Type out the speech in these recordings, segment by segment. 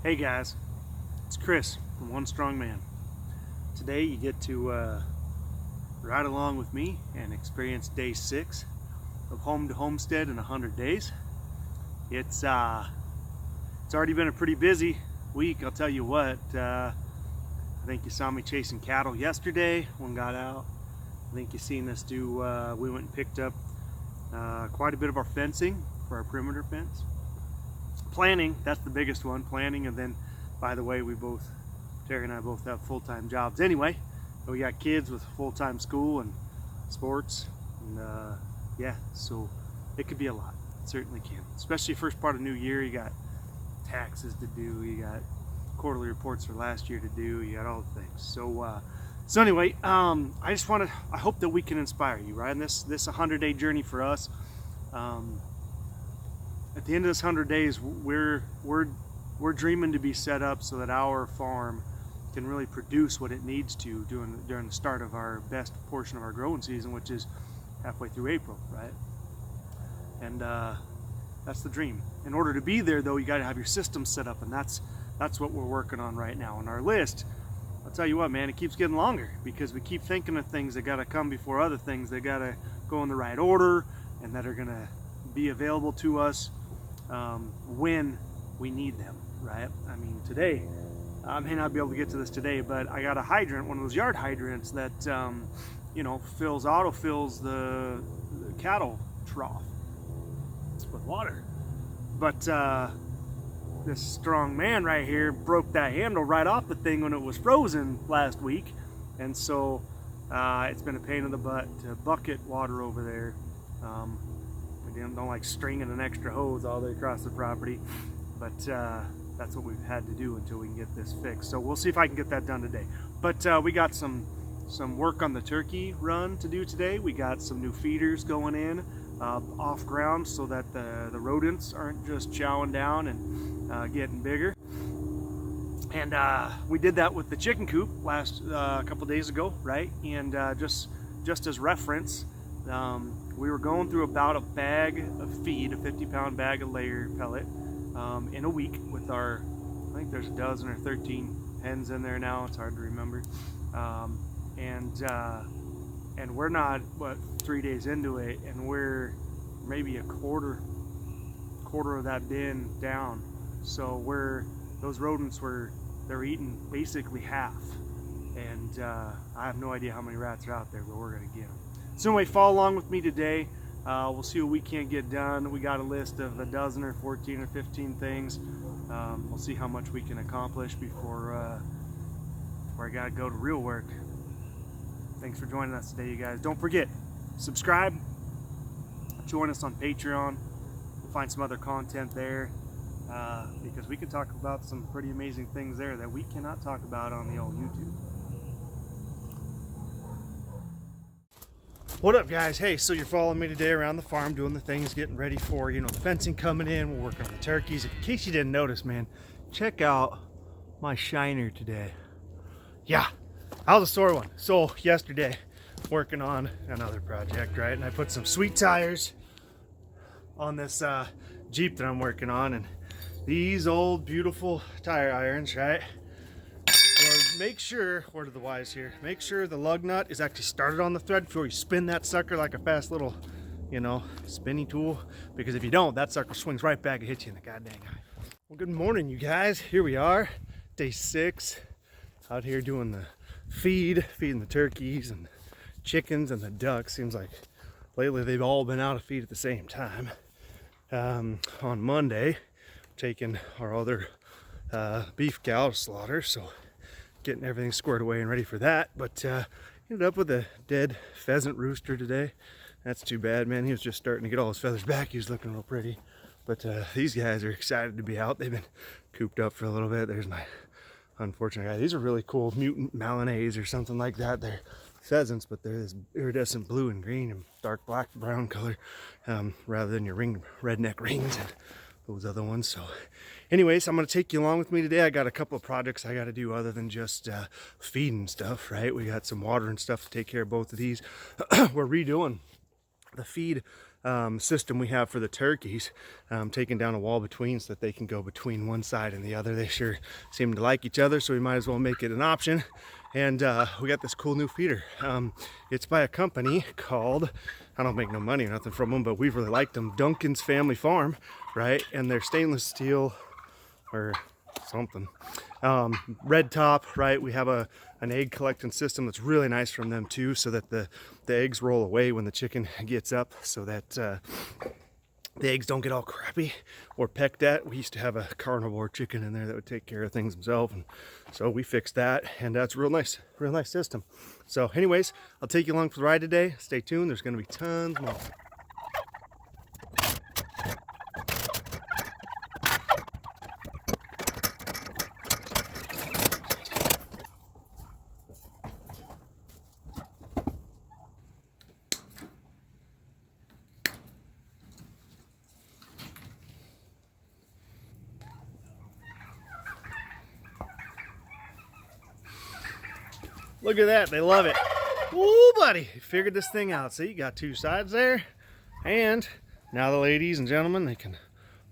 Hey guys, it's Chris from 1StrongMan. Today you get to ride along with me and experience day 6 of Home to Homestead in 100 days. It's already been a pretty busy week, I'll tell you what. I think you saw me chasing cattle yesterday. One got out. I think you seen us do, we went and picked up quite a bit of our fencing for our perimeter fence. Planning, that's the biggest one, planning. And then, by the way, Terri and I both have full-time jobs anyway. We got kids with full-time school and sports, and yeah, so it could be a lot. It certainly can, especially first part of new year. You got taxes to do, you got quarterly reports for last year to do, you got all the things. So anyway, I hope that we can inspire you, right? And this 100-day journey for us. At the end of this 100 days, we're dreaming to be set up so that our farm can really produce what it needs to during the start of our best portion of our growing season, which is halfway through April, right? And that's the dream. In order to be there, though, you got to have your system set up, and that's what we're working on right now. On our list, I'll tell you what, man, it keeps getting longer because we keep thinking of things that got to come before other things. They got to go in the right order and that are going to be available to us when we need them, right? I mean, today, I may not be able to get to this today, but I got a hydrant, one of those yard hydrants that, auto-fills the cattle trough with water. But this strong man right here broke that handle right off the thing when it was frozen last week. And so it's been a pain in the butt to bucket water over there. Don't like stringing an extra hose all the way across the property, but that's what we've had to do until we can get this fixed. So we'll see if I can get that done today. But we got some work on the turkey run to do today. We got some new feeders going in off ground so that the rodents aren't just chowing down and getting bigger. And we did that with the chicken coop last couple days ago, right? And just as reference, we were going through about a bag of feed, a 50-pound bag of layer pellet, in a week with our, I think there's a dozen or 13 hens in there now. It's hard to remember. And we're not, 3 days into it, and we're maybe a quarter of that bin down. So those rodents they're eating basically half. And I have no idea how many rats are out there, but we're gonna get them. So anyway, follow along with me today. We'll see what we can get done. We got a list of a dozen or 14 or 15 things. We'll see how much we can accomplish before I gotta go to real work. Thanks for joining us today, you guys. Don't forget, subscribe, join us on Patreon. We'll find some other content there because we can talk about some pretty amazing things there that we cannot talk about on the old YouTube. What up, guys? Hey, so you're following me today around the farm doing the things, getting ready for, the fencing coming in. We're working on the turkeys. In case you didn't notice, man, check out my shiner today. Yeah, how's the sore one? So yesterday, working on another project, right? And I put some sweet tires on this Jeep that I'm working on, and these old beautiful tire irons, right? Make sure, word of the wise here, make sure the lug nut is actually started on the thread before you spin that sucker like a fast little, spinny tool. Because if you don't, that sucker swings right back and hits you in the goddamn eye. Well, good morning, you guys. Here we are, day 6, out here doing the feeding the turkeys and the chickens and the ducks. Seems like lately they've all been out of feed at the same time. On Monday, taking our other beef cow to slaughter, so getting everything squared away and ready for that. But ended up with a dead pheasant rooster today. That's too bad, man. He was just starting to get all his feathers back. He was looking real pretty. But these guys are excited to be out. They've been cooped up for a little bit. There's my unfortunate guy. These are really cool mutant Malinays or something like that. They're pheasants, but they're this iridescent blue and green and dark black brown color, rather than your redneck rings and those other ones. So anyways, I'm going to take you along with me today. I got a couple of projects I got to do other than just feeding stuff, right? We got some water and stuff to take care of both of these. We're redoing the feed system we have for the turkeys, taking down a wall between so that they can go between one side and the other. They sure seem to like each other, so we might as well make it an option. And we got this cool new feeder. It's by a company called, I don't make no money or nothing from them, but we've really liked them, Duncan's Family Farm, right? And they're stainless steel or something, red top, right? We have an egg collecting system that's really nice from them too, so that the eggs roll away when the chicken gets up, so that the eggs don't get all crappy or pecked at. We used to have a carnivore chicken in there that would take care of things himself, and so we fixed that, and that's real nice system. So anyways, I'll take you along for the ride today. Stay tuned, there's going to be tons more. Look at that, they love it. Ooh, buddy, figured this thing out. See, you got two sides there, and now the ladies and gentlemen, they can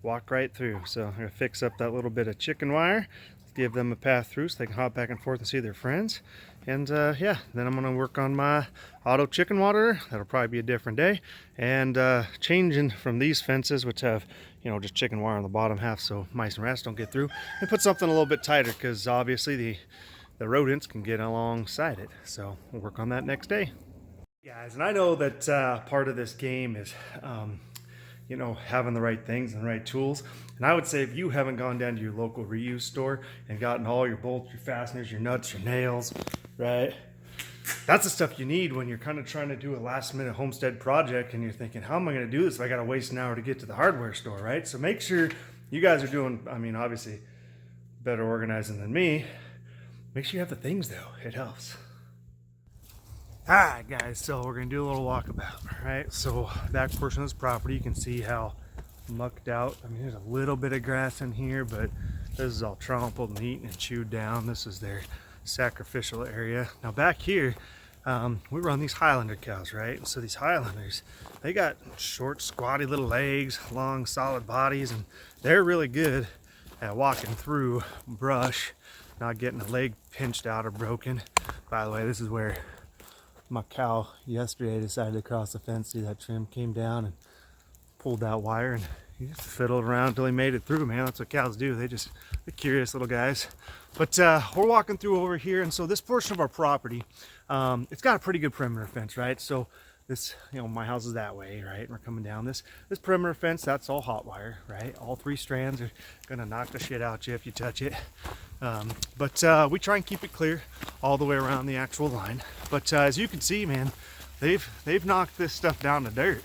walk right through. So I'm gonna fix up that little bit of chicken wire, give them a path through so they can hop back and forth and see their friends. And yeah, then I'm gonna work on my auto chicken waterer. That'll probably be a different day. And changing from these fences, which have, you know, just chicken wire on the bottom half so mice and rats don't get through, and put something a little bit tighter, because obviously the rodents can get alongside it. So we'll work on that next day. Guys, and I know that part of this game is, you know, having the right things and the right tools. And I would say if you haven't gone down to your local reuse store and gotten all your bolts, your fasteners, your nuts, your nails, right? That's the stuff you need when you're kind of trying to do a last minute homestead project and you're thinking, how am I going to do this if I got to waste an hour to get to the hardware store, right? So make sure you guys are doing, I mean, obviously better organizing than me. Make sure you have the things though, it helps. All right guys, so we're gonna do a little walkabout, right? So back portion of this property, you can see how mucked out. I mean, there's a little bit of grass in here, but this is all trampled and eaten and chewed down. This is their sacrificial area. Now back here, we run these Highlander cows, right? So these Highlanders, they got short, squatty little legs, long, solid bodies, and they're really good at walking through brush, not getting a leg pinched out or broken. By the way, this is where my cow yesterday decided to cross the fence. See that trim came down and pulled that wire, and he just fiddled around until he made it through, man. That's what cows do. They're curious little guys. But we're walking through over here, and so this portion of our property, it's got a pretty good perimeter fence, right? So this, you know, my house is that way, right? And we're coming down this perimeter fence, that's all hot wire, right? All three strands are gonna knock the shit out you if you touch it. But we try and keep it clear all the way around the actual line. But as you can see, man, they've knocked this stuff down to dirt.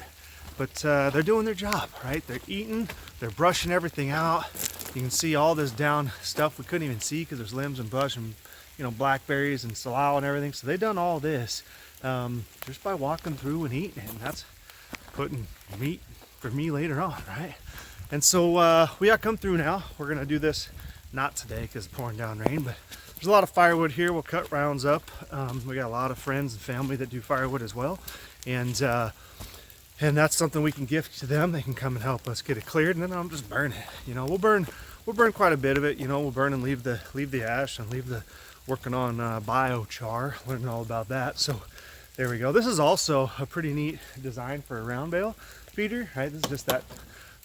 But they're doing their job, right? They're eating, they're brushing everything out. You can see all this down stuff we couldn't even see because there's limbs and brush and, you know, blackberries and salal and everything. So they've done all this just by walking through and eating it, and that's putting meat for me later on, right? And so we gotta come through now. We're gonna do this not today because it's pouring down rain, but there's a lot of firewood here. We'll cut rounds up. We got a lot of friends and family that do firewood as well, and that's something we can gift to them. They can come and help us get it cleared, and then I'll just burn it. You know, we'll burn quite a bit of it. You know, we'll burn and leave the ash and leave the working on biochar, learning all about that. So there we go. This is also a pretty neat design for a round bale feeder, right? This is just that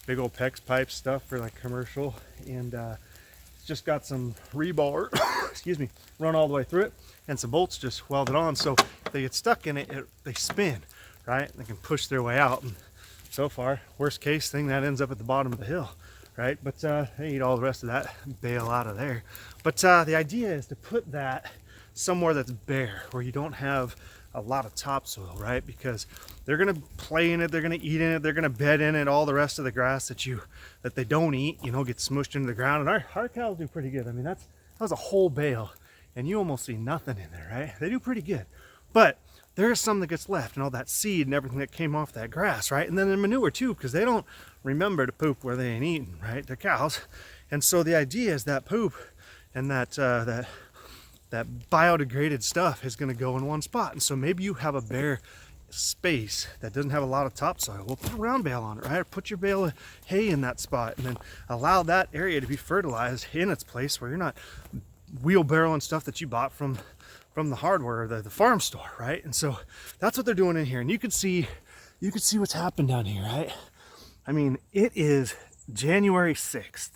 big old PEX pipe stuff for like commercial, and it's just got some rebar, excuse me, run all the way through it, and some bolts just welded on. So if they get stuck in it, they spin, right? They can push their way out. And so far, worst case thing, that ends up at the bottom of the hill, right? But they eat all the rest of that bale out of there. But the idea is to put that somewhere that's bare, where you don't have a lot of topsoil, right? Because they're gonna play in it, they're gonna eat in it, they're gonna bed in it. All the rest of the grass that they don't eat, you know, gets smushed into the ground. And our cows do pretty good. I mean, that was a whole bale, and you almost see nothing in there, right? They do pretty good. But there is some that gets left, and all that seed and everything that came off that grass, right? And then the manure too, because they don't remember to poop where they ain't eating, right? They're cows. And so the idea is that poop and that biodegraded stuff is going to go in one spot. And so maybe you have a bare space that doesn't have a lot of topsoil, we'll put a round bale on it, right? Or put your bale of hay in that spot, and then allow that area to be fertilized in its place, where you're not wheelbarrowing stuff that you bought from the hardware, the farm store, right? And so that's what they're doing in here. And you can see what's happened down here, right? I mean, it is January 6th,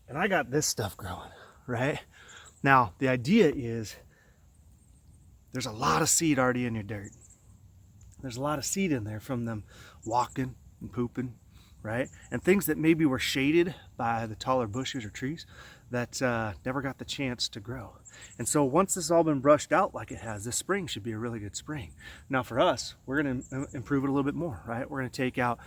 and I got this stuff growing, right? Now, the idea is there's a lot of seed already in your dirt. There's a lot of seed in there from them walking and pooping, right? And things that maybe were shaded by the taller bushes or trees that never got the chance to grow. And so once this has all been brushed out like it has, this spring should be a really good spring. Now for us, we're going to improve it a little bit more, right? We're going to take out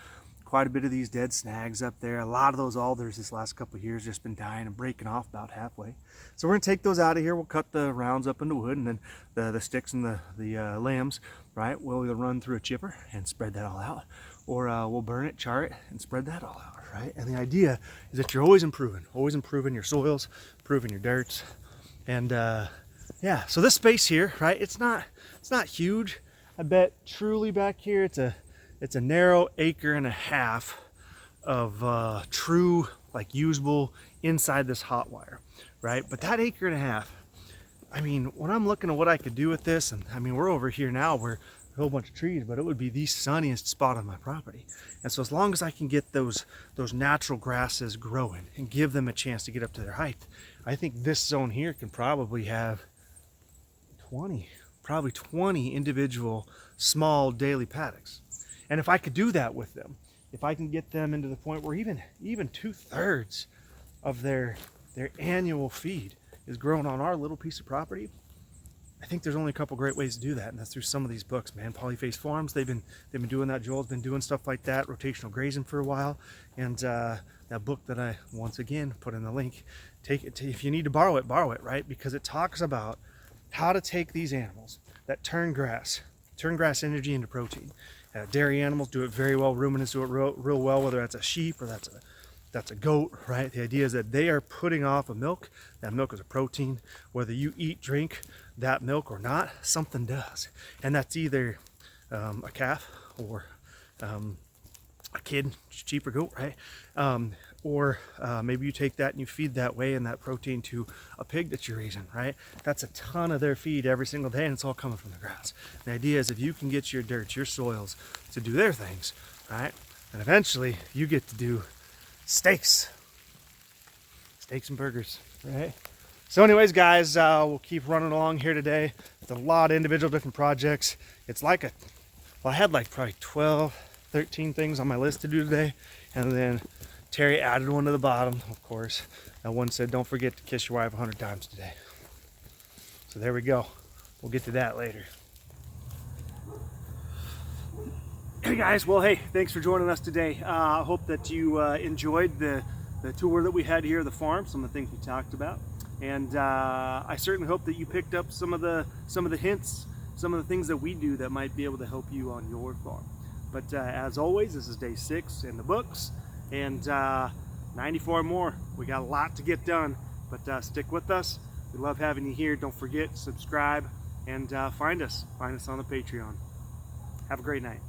quite a bit of these dead snags up there. A lot of those alders this last couple of years just been dying and breaking off about halfway. So we're going to take those out of here. We'll cut the rounds up into wood, and then the sticks and the limbs, right, we'll either run through a chipper and spread that all out, or we'll burn it, char it, and spread that all out, right? And the idea is that you're always improving your soils, improving your dirts. And yeah, so this space here, right, it's not huge. I bet truly back here it's a narrow 1.5 acres of true, like, usable inside this hot wire, right? But that 1.5 acres, I mean, when I'm looking at what I could do with this, and I mean, we're over here now where a whole bunch of trees, but it would be the sunniest spot on my property. And so as long as I can get those natural grasses growing and give them a chance to get up to their height, I think this zone here can probably have 20 individual small daily paddocks. And if I could do that with them, if I can get them into the point where even 2/3 of their annual feed is grown on our little piece of property, I think there's only a couple great ways to do that, and that's through some of these books, man. Polyface Farms, they've been doing that. Joel's been doing stuff like that, rotational grazing for a while, and that book that I once again put in the link, take it. If you need to borrow it, right? Because it talks about how to take these animals that turn grass energy into protein. Dairy animals do it very well. Ruminants do it real well, whether that's a sheep or that's a goat, right? The idea is that they are putting off a milk. That milk is a protein. Whether you drink that milk or not, something does. And that's either a calf or a kid, sheep or goat, right? Or maybe you take that and you feed that way and that protein to a pig that you're raising, right? That's a ton of their feed every single day, and it's all coming from the grass. The idea is if you can get your dirt, your soils to do their things, right? And eventually you get to do steaks and burgers, right? So anyways, guys, we'll keep running along here today. It's a lot of individual different projects. It's like I had like probably 12, 13 things on my list to do today, and then Terry added one to the bottom, of course. And one said, don't forget to kiss your wife 100 times today. So there we go. We'll get to that later. Hey guys, well, hey, thanks for joining us today. I hope that you enjoyed the tour that we had here at the farm, some of the things we talked about. And I certainly hope that you picked up some of the hints, some of the things that we do that might be able to help you on your farm. But as always, this is day 6 in the books, and 94 more. We got a lot to get done, but stick with us. We love having you here. Don't forget, subscribe, and find us on the Patreon. Have a great night.